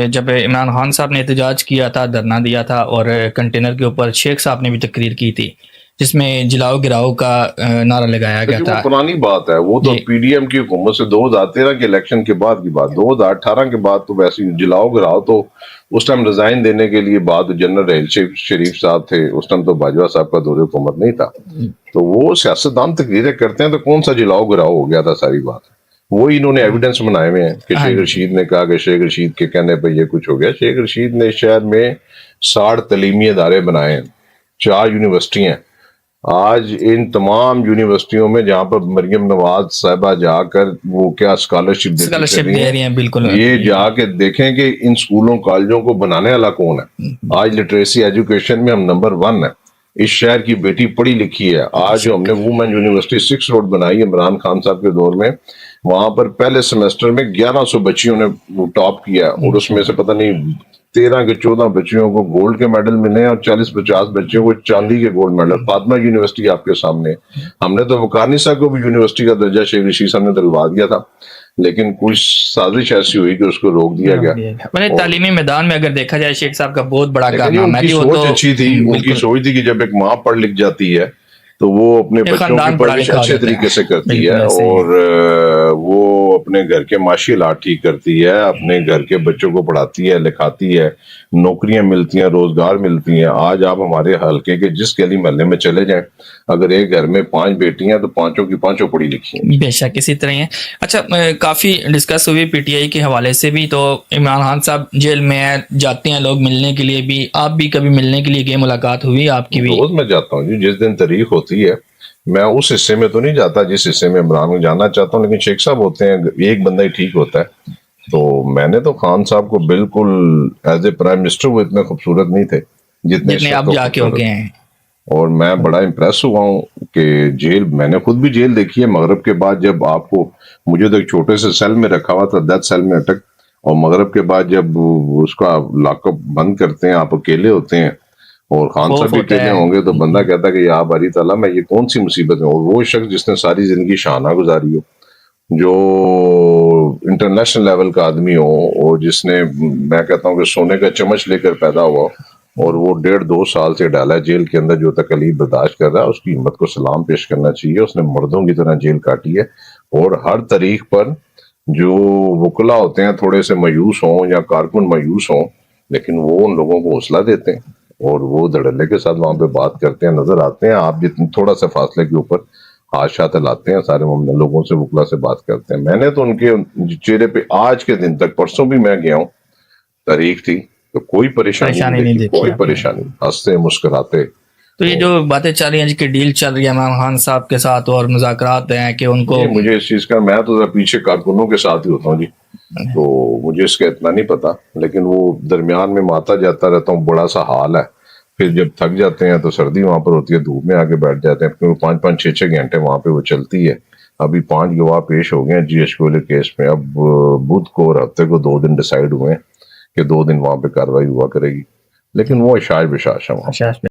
جب عمران خان صاحب نے احتجاج کیا تھا، دھرنا دیا تھا، اور کنٹینر کے اوپر شیخ صاحب نے بھی تقریر کی تھی جس میں جلاؤ گراؤ کا نعرہ لگایا گیا تھا. وہ پرانی بات ہے، وہ تو پی ڈی ایم کی حکومت سے 2013 کے الیکشن کے بعد کی بات. 2018 کے بعد تو ویسے جلاؤ گراؤ تو اس ٹائم ریزائن دینے کے لیے بعد جنرل رحیل شریف صاحب تھے، اس ٹائم تو باجوہ صاحب کا دور حکومت نہیں تھا. تو وہ سیاستدان تقریریں کرتے ہیں تو کون سا جلاؤ گراؤ ہو گیا تھا؟ ساری بات وہی انہوں نے ایویڈنس بنائے ہوئے ہیں کہ شیخ رشید نے کہا کہ شیخ رشید کے کہنے پہ یہ کچھ ہو گیا. شیخ رشید نے شہر میں 60 تعلیمی ادارے بنائے ہیں، 4 یونیورسٹی ہیں. آج ان تمام یونیورسٹیوں میں جہاں پر مریم نواز صاحبہ جا کر وہ کیا اسکالرشپ دے رہی ہیں، بالکل یہ جا کے دیکھیں کہ ان سکولوں کالجوں کو بنانے والا کون ہے. آج لٹریسی ایجوکیشن میں ہم نمبر 1 ہیں. اس شہر کی بیٹی پڑھی لکھی ہے. آج جو ہم نے وومن یونیورسٹی 6 روڈ بنائی عمران خان صاحب کے دور میں، وہاں پر پہلے سیمسٹر میں 1100 بچیوں نے ٹاپ کیا، اور اس میں سے پتہ نہیں 13 کے 14 بچیوں کو گولڈ کے میڈل ملے اور 40-50 بچیوں کو چاندی کے گولڈ میڈل. فاطمہ یونیورسٹی آپ کے سامنے. ہم نے تو وقارنسا کو بھی یونیورسٹی کا درجہ شیخ رشید صاحب نے دلوا دیا تھا، لیکن کچھ سازش ایسی ہوئی کہ اس کو روک دیا گیا. تعلیمی میدان میں اگر دیکھا جائے شیخ صاحب کا بہت بڑا کارنامہ ہے. ان کی سوچ اچھی تھی، ان کی سوچ تھی کہ جب ایک ماں پڑھ لکھ جاتی ہے تو وہ اپنے بچوں کی پرورش اچھے طریقے سے کرتی ہے، اور وہ اپنے گھر کے معاشی حالات ٹھیک کرتی ہے، اپنے گھر کے بچوں کو پڑھاتی ہے، لکھاتی ہے، نوکریاں ملتی ہیں، روزگار ملتی ہیں. آج آپ ہمارے حلقے کے جس گلی محلے میں چلے جائیں، اگر ایک گھر میں 5 بیٹیاں تو 5 کی 5 پڑھی لکھی ہیں. بے شک اسی طرح ہیں. اچھا، کافی ڈسکس ہوئی پی ٹی آئی کے حوالے سے بھی، تو عمران خان صاحب جیل میں جاتے ہیں لوگ ملنے کے لیے بھی. آپ بھی کبھی ملنے کے لیے گئے، ملاقات ہوئی آپ کی بھی؟ روز میں جاتا ہوں جی، جس دن تاریخ ہوتی ہے. میں اس حصے میں تو نہیں جاتا جس حصے میں عمران کو جانا چاہتا ہوں، لیکن شیخ صاحب ہوتے ہیں، ایک بندہ ہی ٹھیک ہوتا ہے. تو میں نے تو خان صاحب کو بالکل ایز اے پرائم منسٹر وہ اتنے خوبصورت نہیں تھے جتنے آپ جا کے ہو گئے ہیں. اور میں بڑا امپریس ہوا ہوں کہ جیل، میں نے خود بھی جیل دیکھی ہے مغرب کے بعد. جب آپ کو، مجھے تو ایک چھوٹے سے سیل میں رکھا ہوا تھا، 10 سیل میں اٹک، اور مغرب کے بعد جب اس کا لاک اپ بند کرتے ہیں، آپ اکیلے ہوتے ہیں، اور خان صاحب بھی اکیلے ہوں گے، تو بندہ کہتا ہے کہ یا باری تعالیٰ میں یہ کون سی مصیبت ہے. اور وہ شخص جس نے ساری زندگی شاہانہ گزاری ہو، جو انٹرنیشنل لیول کا آدمی ہو، اور جس نے، میں کہتا ہوں کہ سونے کا چمچ لے کر پیدا ہوا، اور وہ 1.5-2 سال سے ڈالا جیل کے اندر، جو تکلیف برداشت کر رہا ہے، اس کی ہمت کو سلام پیش کرنا چاہیے. اس نے مردوں کی طرح جیل کاٹی ہے. اور ہر تاریخ پر جو وکلا ہوتے ہیں تھوڑے سے مایوس ہوں یا کارکن مایوس ہوں، لیکن وہ ان لوگوں کو حوصلہ دیتے ہیں اور وہ دھڑلے کے ساتھ وہاں پہ بات کرتے ہیں، نظر آتے ہیں. آپ جتنے تھوڑا سا فاصلے کے اوپر ہاتھ لاتے ہیں، سارے لوگوں سے وکلا سے بات کرتے ہیں. میں نے تو ان کے چہرے پہ آج کے دن تک، پرسوں بھی میں گیا ہوں، تاریخ تھی، تو کوئی پریشانی نہیں دیکھی، کوئی پریشانی، ہنستے مسکراتے. تو یہ جو باتیں چل رہی ہیں کہ ڈیل چل رہی ہے عمران خان صاحب کے ساتھ اور مذاکرات ہیں کہ ان کو، مجھے اس چیز کا، میں تو پیچھے کارکنوں کے ساتھ ہی ہوتا ہوں جی، تو مجھے اس کا اتنا نہیں پتا، لیکن وہ درمیان میں آتا جاتا رہتا ہوں. بڑا سا حال ہے. پھر جب تھک جاتے ہیں تو سردی وہاں پر ہوتی ہے، دھوپ میں آ کے بیٹھ جاتے ہیں، کیونکہ 5-6 گھنٹے وہاں پہ وہ چلتی ہے. ابھی 5 گواہ پیش ہو گئے ہیں جی ایچ کولے کیس میں. اب بدھ کو اور ہفتے کو 2 دن ڈیسائیڈ ہوئے ہیں کہ 2 دن وہاں پہ کاروائی ہوا کرے گی، لیکن وہ اشاعت بشاش ہے وہاں.